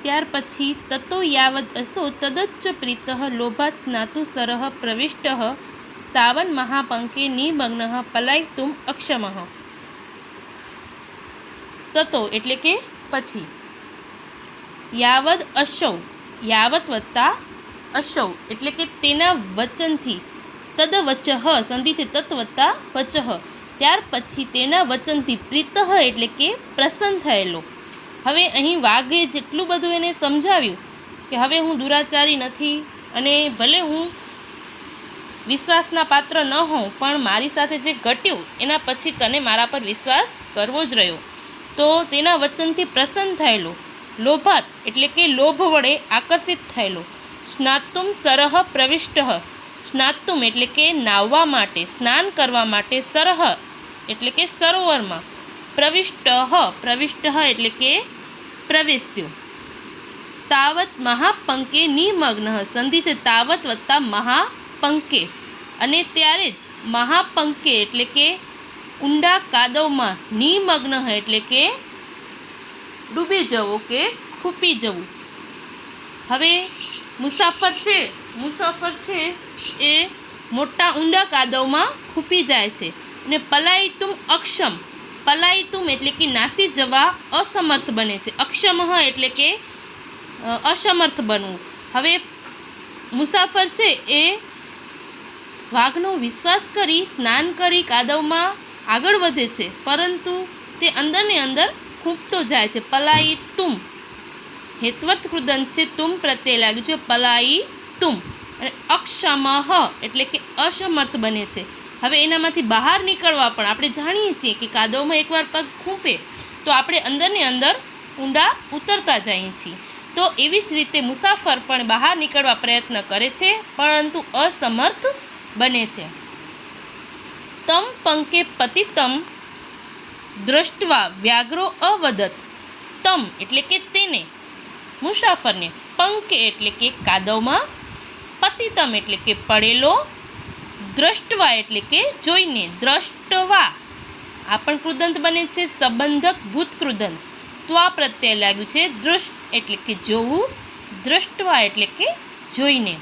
ત્યાર પછી તતો યાવદ અસો તદચ્ચ પ્રીતઃ લોભાત સ્નાતુ સરહ પ્રવિષ્ટઃ તાવન મહાપંકે નિમગ્નઃ પલાયતુમ અક્ષમઃ. તતો એટલે કે પછી, યાવદ અશૌ યાવત વત્તા અશૌ એટલે કે તેના વચનથી, તદ વચઃ સંધિ છે તત વત્તા વચઃ ત્યાર પછી તેના વચનથી, પ્રીતઃ એટલે કે પ્રસન્ન થયેલો. હવે અહીં વાઘે જેટલું બધું એને સમજાવ્યું કે હવે હું દુરાચારી નથી અને ભલે હું વિશ્વાસના પાત્ર ન હોઉં પણ મારી સાથે જે ઘટ્યું એના પછી તને મારા પર વિશ્વાસ કરવો જ રહ્યો, તો તેના વચનથી પ્રસન્ન થયેલો. લોભાત એટલે કે લોભ વડે આકર્ષિત થયેલો. સ્નાતુમ સરહ પ્રવિષ્ટઃ સ્નાતુમ એટલે કે નાહવા માટે, સ્નાન કરવા માટે, સરહ એટલે કે સરોવરમાં, પ્રવિષ્ટઃ એટલે કે પ્રવેશ્યો. તાવત મહાપંકે નિમગ્ન સંધિ છે તાવત વત્તા મહાપંકે અને ત્યારે જ મહાપંકે એટલે કે ઊંડા કાદવમાં, નિમગ્ન એટલે કે ડૂબી જવું કે ખૂપી જવું. હવે મુસાફર છે એ મોટા ઊંડા કાદવમાં ખૂપી જાય છે. અને પલાયતુમ અક્ષમ, પલાયતુમ એટલે કે નાસી જવા અસમર્થ બને છે. અક્ષમઃ એટલે કે અસમર્થ બનવું. હવે મુસાફર છે એ વાઘનો વિશ્વાસ કરી સ્નાન કરી કાદવમાં આગળ વધે છે, પરંતુ તે અંદરને અંદર ખૂંપતો જાય છે. પલાયી તુમ હેત્વર્થ કૃદંત છે, તુમ પ્રત્યે લાગ્યું છે, પલાયી તુમ. અને અક્ષમઃ એટલે કે અસમર્થ બને છે. હવે એનામાંથી બહાર નીકળવા પણ આપણે જાણીએ છીએ કે કાદવમાં એકવાર પગ ખૂંપે તો આપણે અંદરને અંદર ઊંડા ઉતરતા જઈએ છીએ. તો એવી જ રીતે મુસાફર પણ બહાર નીકળવા પ્રયત્ન કરે છે પરંતુ અસમર્થ બને છે. તમ પંકે પતિતમ દ્રષ્ટવા વ્યાઘ્રો અવદત. તમ એટલે કે તેને, મુસાફરને, પંકે એટલે કે કાદવમાં, પતિતમ એટલે કે પડેલો, દ્રષ્ટવા એટલે કે જોઈને, દ્રષ્ટવા આ પણ કૃદંત બને છે, સંબંધક ભૂત કૃદંત. ત્વા પ્રત્યય લાગ્યું છે, દૃષ્ટ એટલે કે જોવું, દ્રષ્ટવા એટલે કે જોઈને.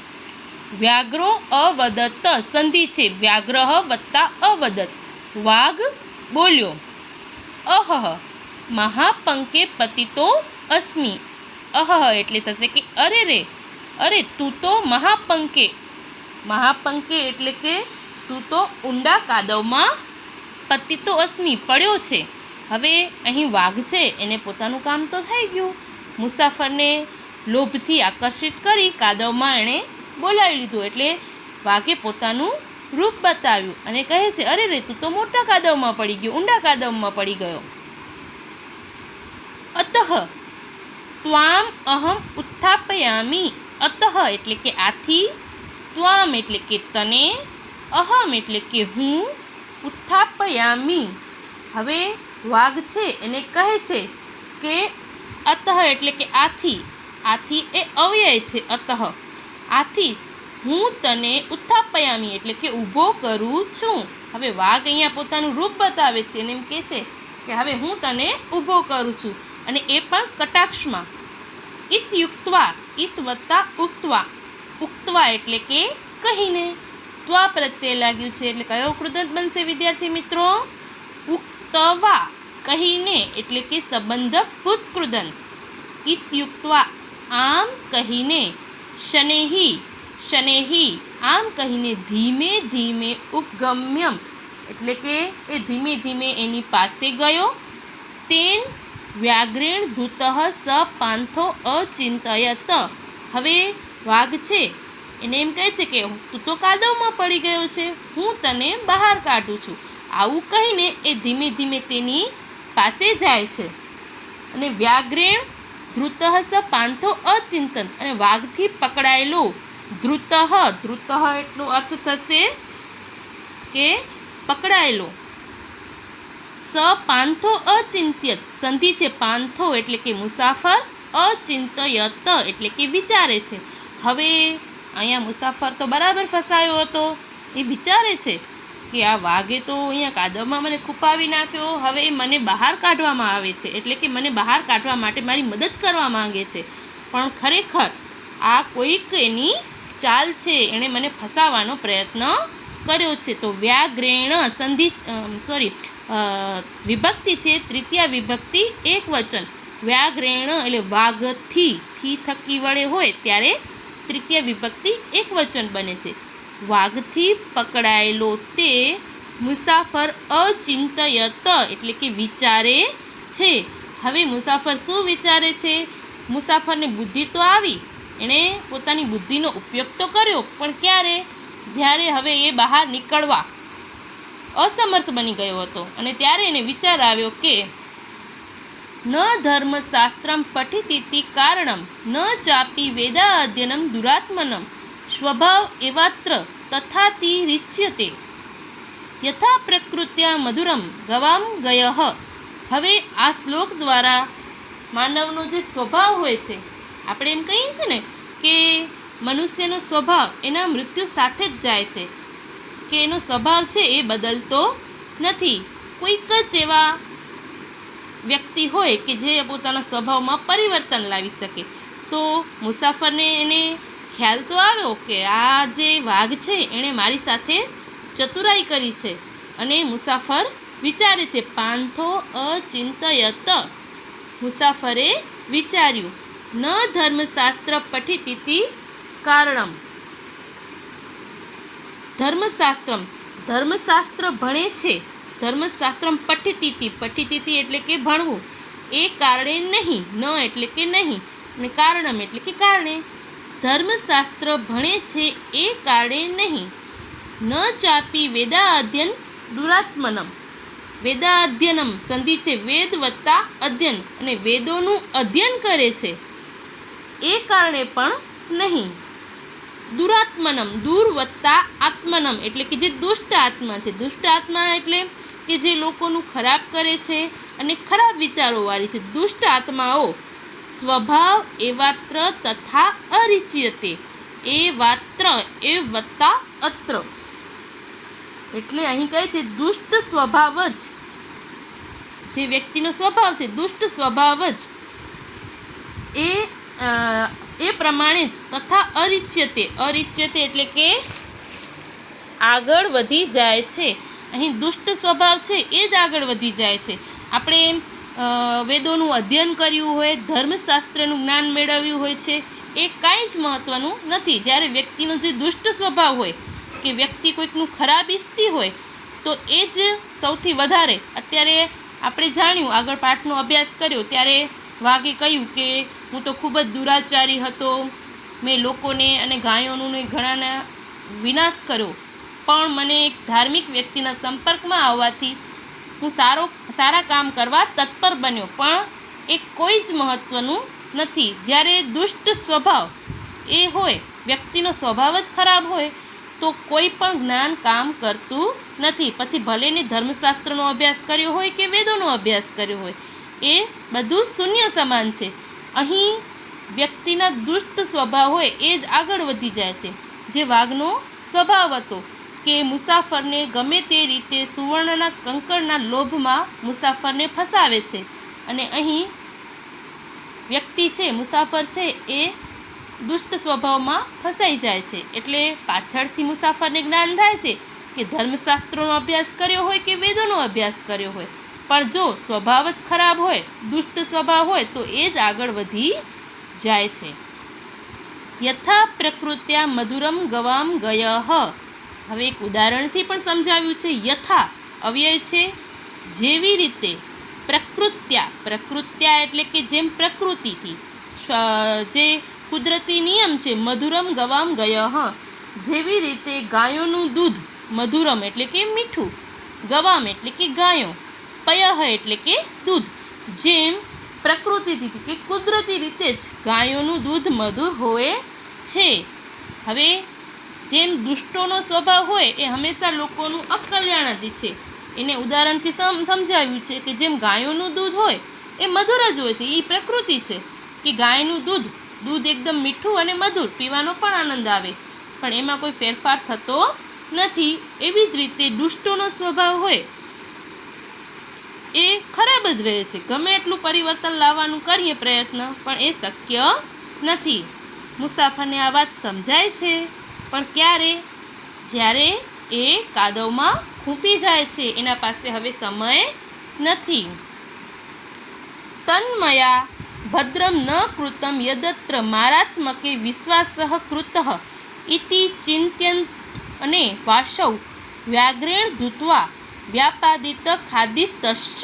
વ્યાઘ્રો અવદત સંધિ છે વ્યાઘ્રહ વત્તા અવદત, વાઘ બોલ્યો. અહહ મહાપંકે પતિતો અસ્મિ. અહહ એટલે થશે કે અરે રે, અરે તું તો મહાપંકે, મહાપંકે એટલે કે તું તો ઊંડા કાદવમાં, પતિતો અસ્મિ પડ્યો છે. હવે અહીં વાઘ છે એને પોતાનું કામ તો થઈ ગયું, મુસાફરને લોભથી આકર્ષિત કરી કાદવમાં એણે બોલાવી લીધું, એટલે વાઘે પોતાનું રૂપ બતાવ્યું અને કહે છે અરે રે તું તો મોટા કાદવમાં પડી ગયો, ઊંડા કાદવમાં પડી ગયો. અતઃ ત્વામ અહમ ઉત્થાપયામી. અતઃ એટલે કે આથી, ત્વામ એટલે કે તને, અહમ એટલે કે હું, ઉત્થાપયામી. હવે વાઘ છે એને કહે છે કે અતઃ એટલે કે આથી, આથી એ અવ્યય છે અતઃ, આથી હું તને ઉત્થાપયામી એટલે કે ઊભો કરું છું. હવે વાઘ અહીંયા પોતાનું રૂપ બતાવે છે અને એમ કહે છે કે હવે હું તને ઊભો કરું છું, અને એ પણ કટાક્ષમાં. ઇતયુક્ત્વા, ઇત વત્તા ઉક્ત્વા, ઉક્ત્વા એટલે કે કહીને. ત્વા પ્રત્યય લાગ્યું છે એટલે કયો કૃદંત બનશે વિદ્યાર્થી મિત્રો? ઉક્તવા, કહીને એટલે કે સંબંધક ભૂત કૃદંત. ઇતયુક્ત્વા આમ કહીને, શનૈહિ, શનૈહિ આમ કહીને, ધીમે ધીમે, ઉપગમ્યમ એટલે કે એ ધીમે ધીમે એની પાસે ગયો. તેન વ્યાઘ્રેણ ધૂતઃ સ પાંથો અચિંતયત. હવે વાઘ છે એને એમ કહે છે કે તું તો કાદવમાં પડી ગયો છે, હું તને બહાર કાઢું છું. આવું કહીને એ ધીમે ધીમે તેની પાસે જાય છે. અને વ્યાઘ્રેણ ધૃતઃ સ પાંથો અચિંતન, અને વાઘથી પકડાયેલો ધૃતઃ, ધૃતઃ એટલો અર્થ થશે કે પકડાયેલો. સ પાંથો અચિંત્યત સંધિ છે પાંથો એટલે કે મુસાફર, અચિંતયત એટલે કે વિચારે છે. હવે અહીંયા મુસાફર તો બરાબર ફસાયો હતો, એ વિચારે છે કે આ વાઘે તો અહીંયા કાદવમાં મને ખૂપાવી નાખ્યો, હવે એ મને બહાર કાઢવામાં આવે છે, એટલે કે મને બહાર કાઢવા માટે મારી મદદ કરવા માંગે છે. પણ ખરેખર આ કોઈક એની ચાલ છે, એણે મને ફસાવાનો પ્રયત્ન કર્યો છે. તો વ્યાગ્રેણ વિભક્તિ છે તૃતીયા વિભક્તિ એક વચન. વ્યાગ્રેણ એટલે વાઘથી થકી વડે હોય ત્યારે તૃતીય વિભક્તિ એક વચન બને છે. વાઘથી પકડાયેલો તે મુસાફર અચિંતયત એટલે કે વિચારે છે. હવે મુસાફર શું વિચારે છે? મુસાફરને બુદ્ધિ તો આવી, એણે પોતાની બુદ્ધિનો ઉપયોગ તો કર્યો, પણ ક્યારે? જ્યારે હવે એ બહાર નીકળવા અસમર્થ બની ગયો હતો અને ત્યારે એને વિચાર આવ્યો કે ન ધર્મશાસ્ત્રમ પઠિતીતિ કારણમ ન ચાપી વેદા અધ્યયનમ દુરાત્મનમ સ્વભાવ એવાત્ર તથાતિ રિચ્યતે યથા પ્રકૃત્યા મધુરમ ગવામ ગયઃ. હવે આ શ્લોક દ્વારા માનવનો જે સ્વભાવ હોય છે, આપણે એમ કહીએ છીએ ને કે મનુષ્યનો સ્વભાવ એના મૃત્યુ સાથે જ જાય છે, કે એનો સ્વભાવ છે એ બદલતો નથી. કોઈક જ એવા વ્યક્તિ હોય કે જે પોતાના સ્વભાવમાં પરિવર્તન લાવી શકે. તો મુસાફરને એને ખ્યાલ તો આવ્યો કે આ જે વાઘ છે એણે મારી સાથે ચતુરાઈ કરી છે, અને મુસાફર વિચારે છે. પાંથો અચિંતયત, મુસાફરે વિચાર્યું. ન ધર્મશાસ્ત્ર પઠિતીતિ કારણમ, ધર્મશાસ્ત્ર ભણે છે. ધર્મશાસ્ત્રમ પઠિતીતિ એટલે કે ભણવું, એ કારણે નહીં. ન એટલે કે નહીં અને કારણમ એટલે કે કારણે. ધર્મશાસ્ત્ર ભણે છે એ કારણે નહીં. ન ચાપી વેદા અધ્યયન દુરાત્મનમ, વેદા અધ્યયનમ સંધિ છે વેદ વત્તા અધ્યયન, અને વેદોનું અધ્યયન કરે છે એ કારણે પણ નહીં. દુરાત્મનમ, દૂર વત્તા આત્મનમ એટલે કે જે દુષ્ટ આત્મા છે. દુષ્ટ આત્મા એટલે કે જે લોકોનું ખરાબ કરે છે અને ખરાબ વિચારોવાળી છે. દુષ્ટ આત્માઓ સ્વભાવ એવાત્ર તથા અરિચ્યતે, એ વાત્ર એ વત્તા અત્ર એટલે અહીં કહે છે દુષ્ટ સ્વભાવ જ, જે વ્યક્તિનો સ્વભાવ છે દુષ્ટ સ્વભાવ જ એ પ્રમાણે જ તથા અરિચ્યતે, અરિચ્યતે એટલે કે આગળ વધી જાય છે. અહીં દુષ્ટ સ્વભાવ છે એ જ આગળ વધી જાય છે. આપણે વેદોનું અધ્યયન કર્યું હોય, ધર્મશાસ્ત્રનું જ્ઞાન મેળવ્યું હોય છે, એ કાંઈ જ મહત્ત્વનું નથી. જ્યારે વ્યક્તિનો જે દુષ્ટ સ્વભાવ હોય કે વ્યક્તિ કોઈકનું ખરાબ ઈચ્છતી હોય તો એ જ સૌથી વધારે. અત્યારે આપણે જાણ્યું, આગળ પાઠનો અભ્યાસ કર્યો ત્યારે વાઘે કહ્યું કે હું તો ખૂબ જ દુરાચારી હતો, મેં લોકોને અને ગાયોનો ઘણાના વિનાશ કર્યો, પણ મને એક ધાર્મિક વ્યક્તિના સંપર્કમાં આવવાથી હું સારા કામ કરવા તત્પર બન્યો, પણ એ કોઈ જ મહત્ત્વનું નથી. જ્યારે દુષ્ટ સ્વભાવ એ હોય, વ્યક્તિનો સ્વભાવ જ ખરાબ હોય તો કોઈ પણ જ્ઞાન કામ કરતું નથી. પછી ભલેને ધર્મશાસ્ત્રનો અભ્યાસ કર્યો હોય કે વેદોનો અભ્યાસ કર્યો હોય, એ બધું શૂન્ય સમાન છે. અહીં વ્યક્તિના દુષ્ટ સ્વભાવ હોય એ જ આગળ વધી જાય છે. જે વાઘનો સ્વભાવ હતો કે મુસાફરને ગમે તે રીતે સુવર્ણના કંકણના લોભમાં મુસાફરને ફસાવે છે, અને અહીં વ્યક્તિ છે, મુસાફર છે, એ દુષ્ટ સ્વભાવમાં ફસાઈ જાય છે. એટલે પાછળથી મુસાફરને જ્ઞાન થાય છે કે ધર્મશાસ્ત્રોનો અભ્યાસ કર્યો હોય કે વેદોનો અભ્યાસ કર્યો હોય, પણ જો સ્વભાવ જ ખરાબ હોય, દુષ્ટ સ્વભાવ હોય, તો એ જ આગળ વધી જાય છે. યથા પ્રકૃત્યા મધુરમ ગવામ ગયઃ. હવે એક ઉદાહરણથી પણ સમજાવ્યું છે. યથા અવ્યય છે, જેવી રીતે. પ્રકૃત્યા એટલે કે જેમ પ્રકૃતિથી, જે કુદરતી નિયમ છે. મધુરમ ગવામ ગયઃ, જેવી રીતે ગાયોનું દૂધ, મધુરમ એટલે કે મીઠું, ગવામ એટલે કે ગાયો, પયઃ એટલે કે દૂધ, જેમ પ્રકૃતિથી કે કુદરતી રીતે જ ગાયોનું દૂધ મધુર હોય છે. હવે જેમ દુષ્ટોનો સ્વભાવ હોય એ હંમેશા લોકોનું અકલ્યાણ જ છે, એને ઉદાહરણથી સમજાવ્યું છે કે જેમ ગાયોનું દૂધ હોય એ મધુર જ હોય છે. એ પ્રકૃતિ છે કે ગાયનું દૂધ એકદમ મીઠું અને મધુર, પીવાનો પણ આનંદ આવે, પણ એમાં કોઈ ફેરફાર થતો નથી. એવી જ રીતે દુષ્ટોનો સ્વભાવ હોય એ ખરાબ જ રહે છે. ગમે એટલું પરિવર્તન લાવવાનું કરીએ પ્રયત્ન, પણ એ શક્ય નથી. મુસાફરને આ વાત સમજાય છે, પણ ક્યારે? જ્યારે એ કાદવમાં ખૂંપી જાય છે, એના પાસે હવે સમય નથી. તન્મયા ભદ્રમ ન કૃતમ યદત્ર મારાત્મકે વિશ્વાસઃ કૃતઃ ઇતિ ચિંત્યન અને વાસૌ વ્યાઘ્રેણ ધૂત્વા વ્યાપાદિત ખાદિતશ્ચ.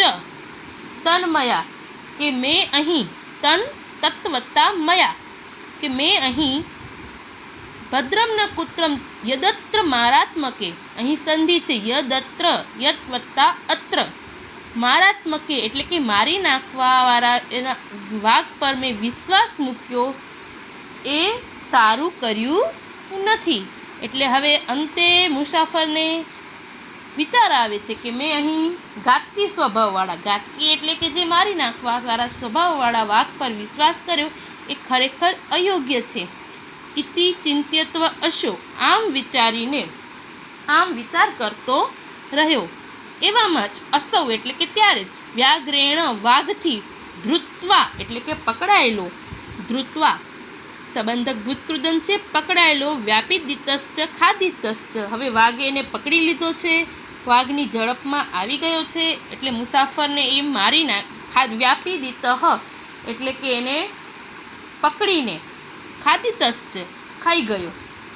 તન્મયા કે મેં અહીં, તન તત્વતા મયા કે મેં અહીં, ભદ્રમ ન કૃત્રમ યદત્ર મારાત્મકે, અહીં સંધિ છે, યદત્ર યત વત્તા અત્ર, મારાત્મકે એટલે કે મારી નાખવાવાળા એના વાઘ પર મેં વિશ્વાસ મૂક્યો એ સારું કર્યું નથી. એટલે હવે અંતે મુસાફરને વિચાર આવે છે કે મેં અહીં ઘાતકી સ્વભાવવાળા, ઘાતકી એટલે કે જે મારી નાખવાવાળા સ્વભાવવાળા વાઘ પર વિશ્વાસ કર્યો એ ખરેખર અયોગ્ય છે. ઇતિ ચિંત્યત્વ અશો, આમ વિચારીને આમ વિચાર કરતો રહ્યો. એવામાં જ અસૌ એટલે કે ત્યારે જ, વ્યાઘ્રેણ વાઘથી, ધૃત્વા એટલે કે પકડાયેલો, ધૃત્વા સંબંધક ભૂતકૃદન છે, પકડાયેલો, વ્યાપિદિતશ્ચ ખાદિતશ્ચ, હવે વાઘે એને પકડી લીધો છે, વાઘની ઝડપમાં આવી ગયો છે, એટલે મુસાફરને એ મારી વ્યાપિદિત એટલે કે એને પકડીને, ખાદિતશ્ચ ખાઈ ગયો.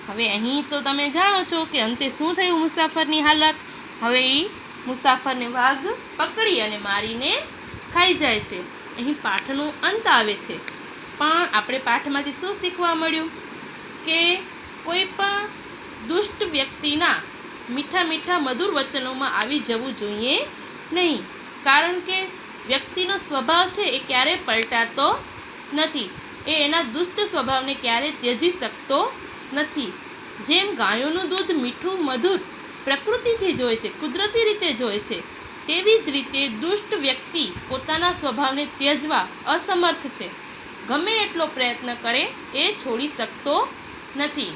હવે અહીં તો તમે જાણો છો કે અંતે શું થયું મુસાફરની હાલત. હવે એ મુસાફરને વાઘ પકડી અને મારીને ખાઈ જાય છે. અહીં પાઠનો અંત આવે છે, પણ આપણે પાઠમાંથી શું શીખવા મળ્યું કે કોઈ પણ દુષ્ટ વ્યક્તિના મીઠા મીઠા મધુર વચનોમાં આવી જવું જોઈએ નહીં, કારણ કે વ્યક્તિનો સ્વભાવ છે એ ક્યારેય પલટાતો નથી. એ એના દુષ્ટ સ્વભાવને ક્યારેય ત્યજી શકતો નથી. જેમ ગાયોનું દૂધ મીઠું મધુર પ્રકૃતિથી જ હોય છે, કુદરતી રીતે જ હોય છે, તેવી જ રીતે દુષ્ટ વ્યક્તિ પોતાના સ્વભાવને ત્યજવા અસમર્થ છે. ગમે એટલો પ્રયત્ન કરે એ છોડી શકતો નથી.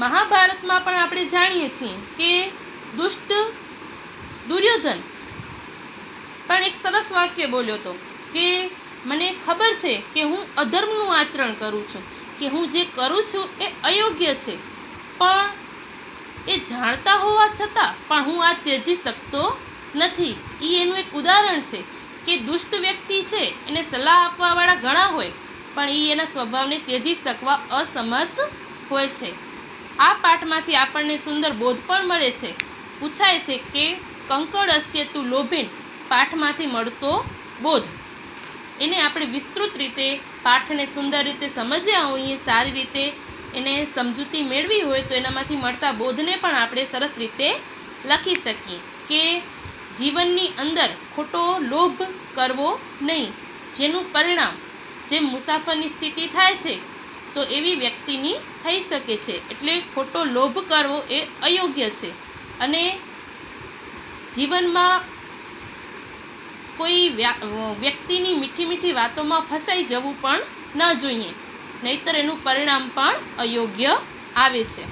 મહાભારતમાં પણ આપણે જાણીએ છીએ કે દુષ્ટ દુર્યોધન પણ એક સરસ વાક્ય બોલ્યો હતો કે મને ખબર છે કે હું અધર્મનું આચરણ કરું છું, કે હું જે કરું છું એ અયોગ્ય છે, પણ એ જાણતા હોવા છતાં પણ હું આ ત્યજી શકતો નથી. એ એનું એક ઉદાહરણ છે કે દુષ્ટ વ્યક્તિ છે એને સલાહ આપવાવાળા ઘણા હોય, પણ એ એના સ્વભાવને ત્યજી શકવા અસમર્થ હોય છે. આ પાઠમાંથી આપણને સુંદર બોધ પણ મળે છે. પૂછાય છે કે કંકડસ્ય તું લોભેન, પાઠમાંથી મળતો બોધ, એને આપણે વિસ્તૃત રીતે પાઠને સુંદર રીતે સમજ્યા હોઈએ, સારી રીતે એને સમજૂતી મેળવી હોય તો એનામાંથી મળતા બોધને પણ આપણે સરસ રીતે લખી શકીએ કે જીવનની અંદર ખોટો લોભ કરવો નહીં, જેનું પરિણામ જેમ મુસાફરની સ્થિતિ થાય છે તો એવી વ્યક્તિની થઈ શકે છે. એટલે ખોટો લોભ કરવો એ અયોગ્ય છે, અને જીવનમાં કોઈ વ્યક્તિની મીઠી મીઠી વાતોમાં ફસાઈ જવું પણ ન જોઈએ, નહીંતર એનું પરિણામ પણ અયોગ્ય આવે છે.